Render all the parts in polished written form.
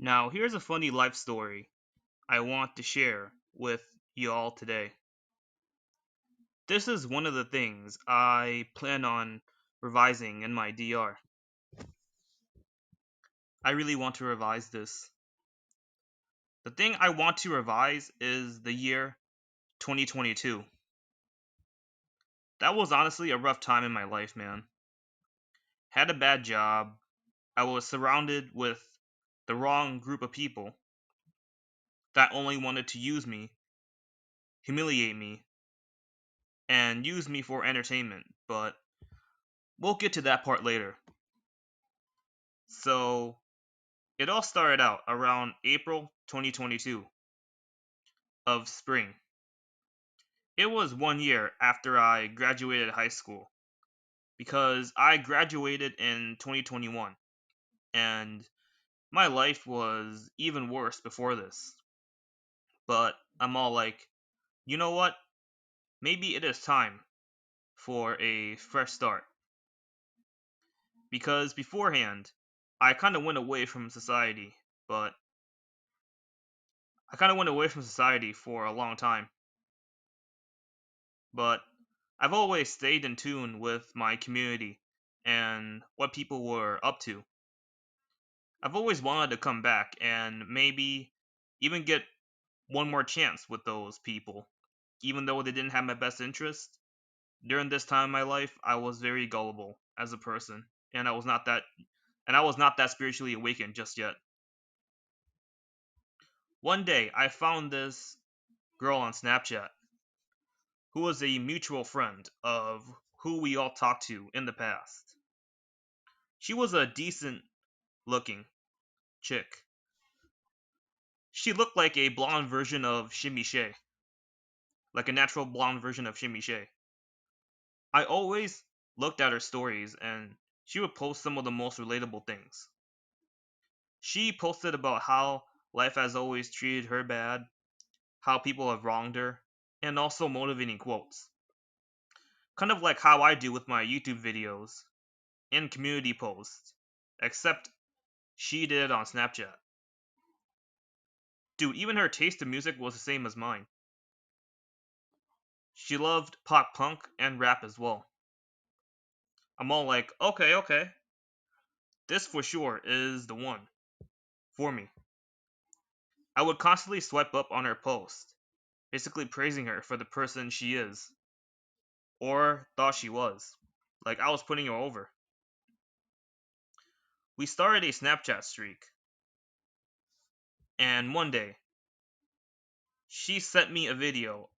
Now, here's a funny life story I want to share with you all today. This is one of the things I plan on revising in my DR. I really want to revise this. The thing I want to revise is the year 2022. That was honestly a rough time in my life, man. Had a bad job. I was surrounded with the wrong group of people that only wanted to use me, humiliate me, and use me for entertainment, but we'll get to that part later. So, it all started out around April 2022 of spring. It was 1 year after I graduated high school because I graduated in 2021 and my life was even worse before this. But I'm all like, you know what? Maybe it is time for a fresh start. Because beforehand, I kind of went away from society, but I kind of went away from society for a long time. But I've always stayed in tune with my community and what people were up to. I've always wanted to come back and maybe even get one more chance with those people. Even though they didn't have my best interest, during this time in my life, I was very gullible as a person, and I was not that spiritually awakened just yet. One day, I found this girl on Snapchat who was a mutual friend of who we all talked to in the past. She was a decent looking chick. She looked like a blonde version of Shimmy Shay, like a natural blonde version of Shimmy Shay. I always looked at her stories and she would post some of the most relatable things. She posted about how life has always treated her bad, how people have wronged her, and also motivating quotes. Kind of like how I do with my YouTube videos and community posts, except she did it on Snapchat. Dude, even her taste in music was the same as mine. She loved pop punk and rap as well. I'm all like, okay, okay, this for sure is the one for me. I would constantly swipe up on her post, basically praising her for the person she is, or thought she was. Like I was putting her over. We started a Snapchat streak, and one day, she sent me a video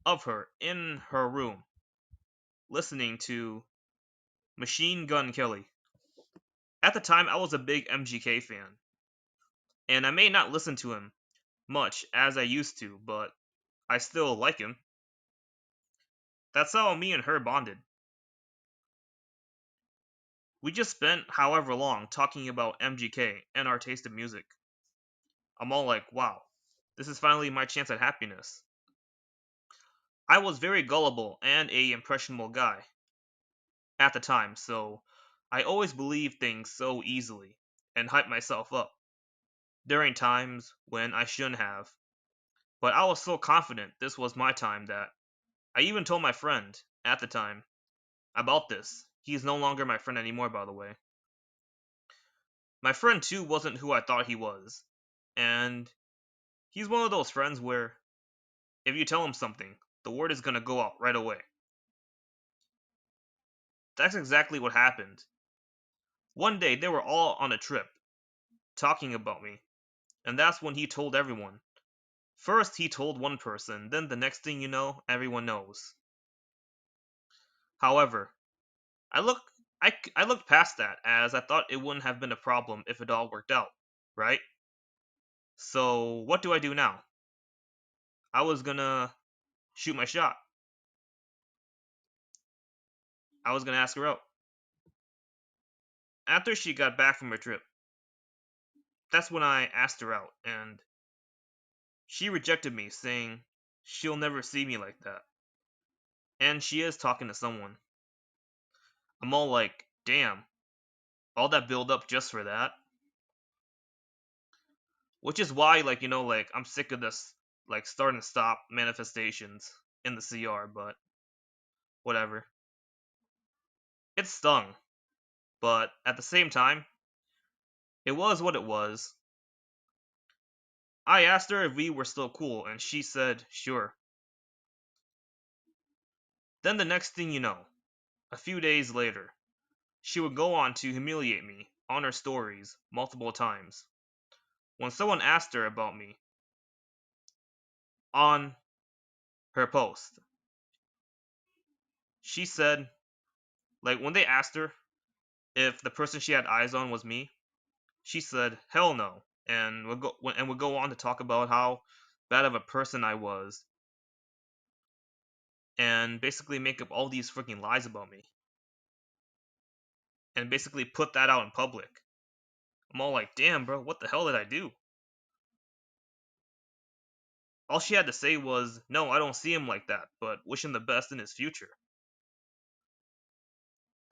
of her in her room listening to Machine Gun Kelly. At the time, I was a big MGK fan, and I may not listen to him much as I used to, but I still like him. That's how me and her bonded. We just spent however long talking about MGK and our taste in music. I'm all like, wow, this is finally my chance at happiness. I was very gullible and a impressionable guy at the time, so I always believed things so easily and hyped myself up during times when I shouldn't have. But I was so confident this was my time that I even told my friend at the time about this. He's no longer my friend anymore, by the way. My friend too wasn't who I thought he was. And he's one of those friends where if you tell him something, the word is gonna go out right away. That's exactly what happened. One day they were all on a trip, talking about me, and that's when he told everyone. First he told one person, then the next thing you know, everyone knows. However, I look I looked past that as I thought it wouldn't have been a problem if it all worked out, right? So what do I do now? I was gonna shoot my shot. I was gonna ask her out. After she got back from her trip, that's when I asked her out, and she rejected me, saying she'll never see me like that. And she is talking to someone. I'm all like, damn, all that build up just for that? Which is why, like, like, I'm sick of this, like, start and stop manifestations in the CR, but whatever. It stung, but at the same time, it was what it was. I asked her if we were still cool, and she said, sure. Then the next thing you know, a few days later, she would go on to humiliate me on her stories multiple times. When someone asked her about me on her post, she said, like, when they asked her if the person she had eyes on was me, she said, hell no, and would go on to talk about how bad of a person I was, and basically make up all these freaking lies about me, and basically put that out in public. I'm all like, damn, bro, what the hell did I do? All she had to say was, no, I don't see him like that, but wish him the best in his future.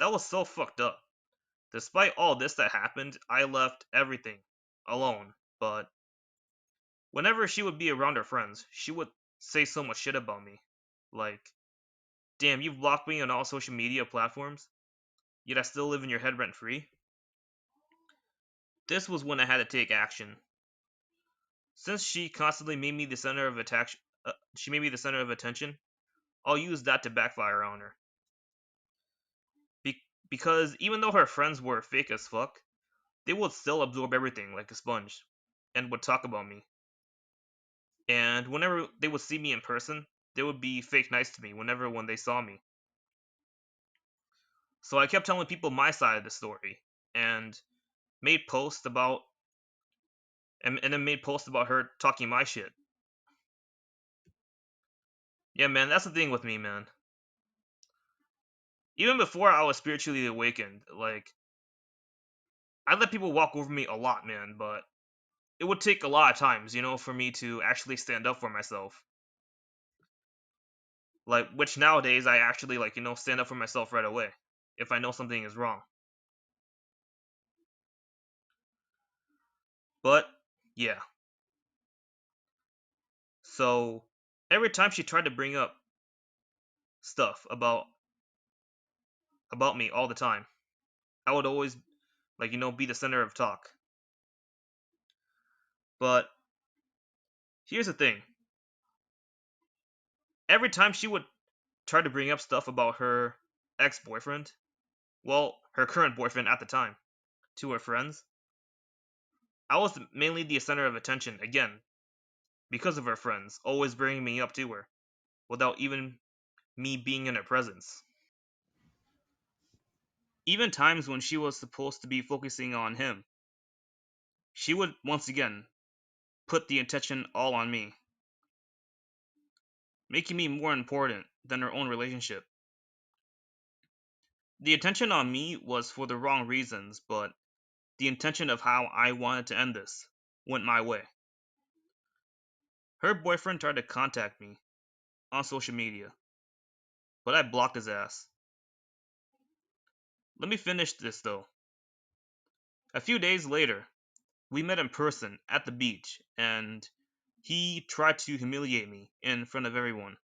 That was so fucked up. Despite all this that happened, I left everything alone, but whenever she would be around her friends, she would say so much shit about me. Like, damn, you've blocked me on all social media platforms, yet I still live in your head rent free. This was when I had to take action. Since she constantly made me the center of attack, she made me the center of attention. I'll use that to backfire on her. Because even though her friends were fake as fuck, they would still absorb everything like a sponge, and would talk about me. And whenever they would see me in person, they would be fake nice to me when they saw me. So I kept telling people my side of the story, and made posts about and then made posts about her talking my shit. Yeah, man, that's the thing with me, man. Even before I was spiritually awakened, like, I let people walk over me a lot, man, but it would take a lot of times, for me to actually stand up for myself. Like, which nowadays I actually, like, stand up for myself right away if I know something is wrong. But yeah. So every time she tried to bring up stuff about me all the time, I would always, like, be the center of talk. But here's the thing. Every time she would try to bring up stuff about her ex-boyfriend, well, her current boyfriend at the time, to her friends, I was mainly the center of attention again because of her friends always bringing me up to her without even me being in her presence. Even times when she was supposed to be focusing on him, she would once again put the attention all on me, making me more important than her own relationship. The attention on me was for the wrong reasons, but the intention of how I wanted to end this went my way. Her boyfriend tried to contact me on social media, but I blocked his ass. Let me finish this though. A few days later, we met in person at the beach, and he tried to humiliate me in front of everyone.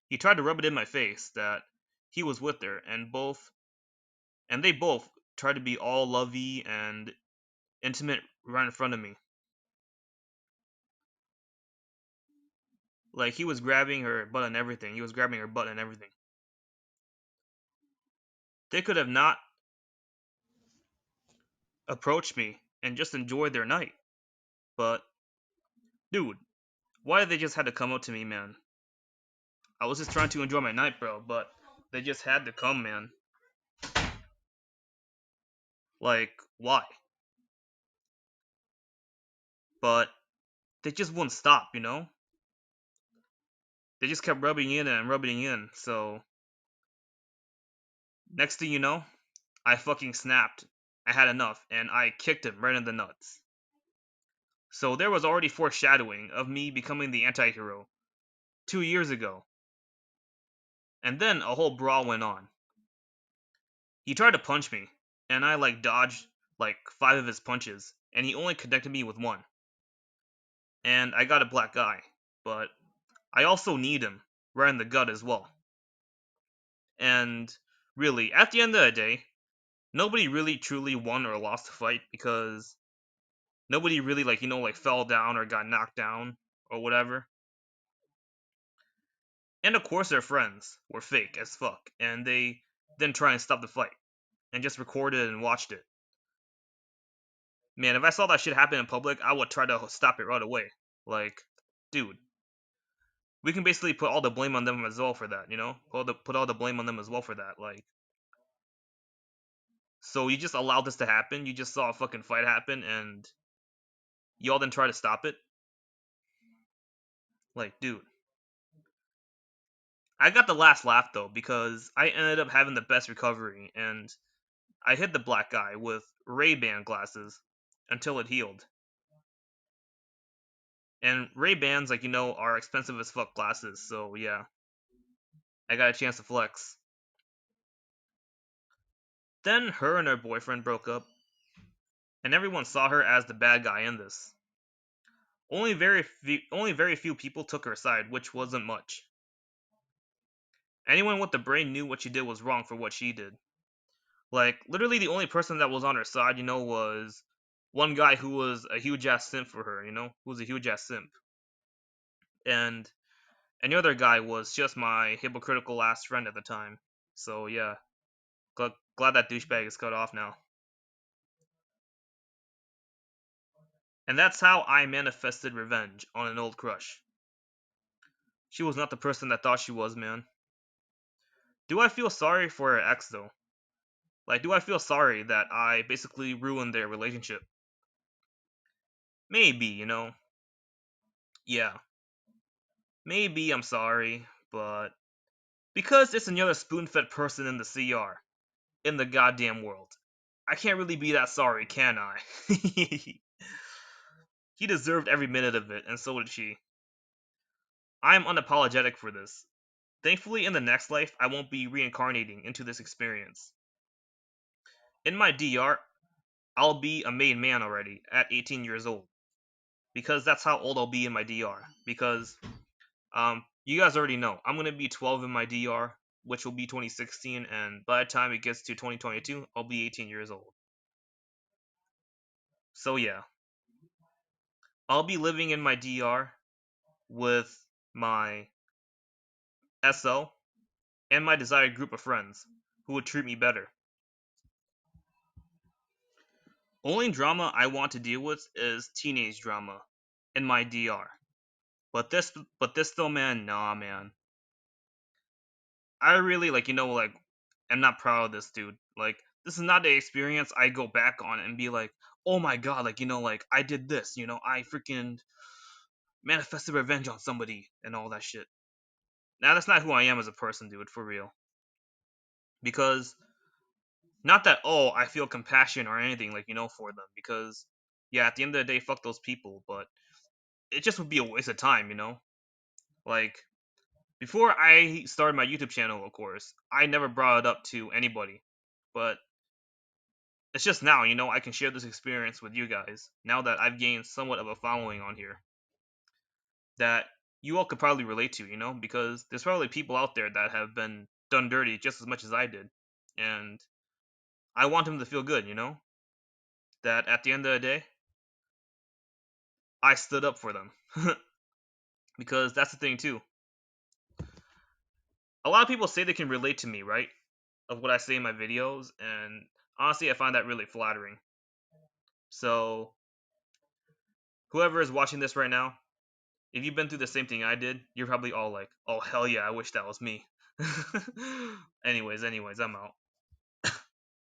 He tried to rub it in my face that he was with her, and they both tried to be all lovey and intimate right in front of me. Like, he was grabbing her butt and everything. He was grabbing her butt and everything. They could have not approached me and just enjoyed their night. But, dude, why did they just had to come up to me, man? I was just trying to enjoy my night, bro, but they just had to come, man. Like, why? But they just wouldn't stop. They just kept rubbing in and rubbing in. So, next thing you know, I fucking snapped. I had enough, and I kicked him right in the nuts. So there was already foreshadowing of me becoming the anti-hero 2 years ago. And then a whole brawl went on. He tried to punch me, and I, like, dodged like 5 of his punches, and he only connected me with one. and I got a black eye, but I also need him right in the gut as well. And really, at the end of the day, nobody really truly won or lost the fight because nobody really like fell down or got knocked down or whatever. And of course, their friends were fake as fuck, and they didn't try and stop the fight and just recorded and watched it. Man, if I saw that shit happen in public, I would try to stop it right away. Like, dude, we can basically put all the blame on them as well for that, you know? Put all the blame on them as well for that. Like, so you just allowed this to happen. You just saw a fucking fight happen, and y'all didn't try to stop it. Like, dude, I got the last laugh though because I ended up having the best recovery, and I hit the black guy with Ray-Ban glasses until it healed. And Ray-Bans, are expensive as fuck glasses, so yeah, I got a chance to flex. Then her and her boyfriend broke up, and everyone saw her as the bad guy in this. Only very few people took her side, which wasn't much. Anyone with the brain knew what she did was wrong for what she did. Like, literally the only person that was on her side, was one guy who was a huge ass simp for her, who was a huge ass simp. And any other guy was just my hypocritical ass friend at the time. So yeah, glad that douchebag is cut off now. And that's how I manifested revenge on an old crush. She was not the person that thought she was, man. Do I feel sorry for her ex though? Like, do I feel sorry that I basically ruined their relationship? Maybe, Yeah, maybe I'm sorry, but because it's another spoon-fed person in the CR, in the goddamn world, I can't really be that sorry, can I? He deserved every minute of it, and so did she. I am unapologetic for this. Thankfully, in the next life, I won't be reincarnating into this experience. In my DR, I'll be a made man already at 18 years old. Because that's how old I'll be in my DR. Because, you guys already know, I'm going to be 12 in my DR, which will be 2016, and by the time it gets to 2022, I'll be 18 years old. So yeah, I'll be living in my DR with my SO and my desired group of friends who would treat me better. Only drama I want to deal with is teenage drama in my DR. But this though, man, nah, man. I really am not proud of this dude. Like, this is not the experience I go back on and be like, oh my god, I did this, I freaking manifested revenge on somebody and all that shit. Now that's not who I am as a person, dude, for real. Because not that I feel compassion or anything for them, because yeah, at the end of the day, fuck those people, but it just would be a waste of time. Like, before I started my YouTube channel, of course, I never brought it up to anybody. But it's just now, I can share this experience with you guys. Now that I've gained somewhat of a following on here that you all could probably relate to, because there's probably people out there that have been done dirty just as much as I did. And I want them to feel good, that at the end of the day, I stood up for them. Because that's the thing, too. A lot of people say they can relate to me, right? Of what I say in my videos, and honestly, I find that really flattering. So, whoever is watching this right now, if you've been through the same thing I did, you're probably all like, oh, hell yeah, I wish that was me. Anyways, I'm out.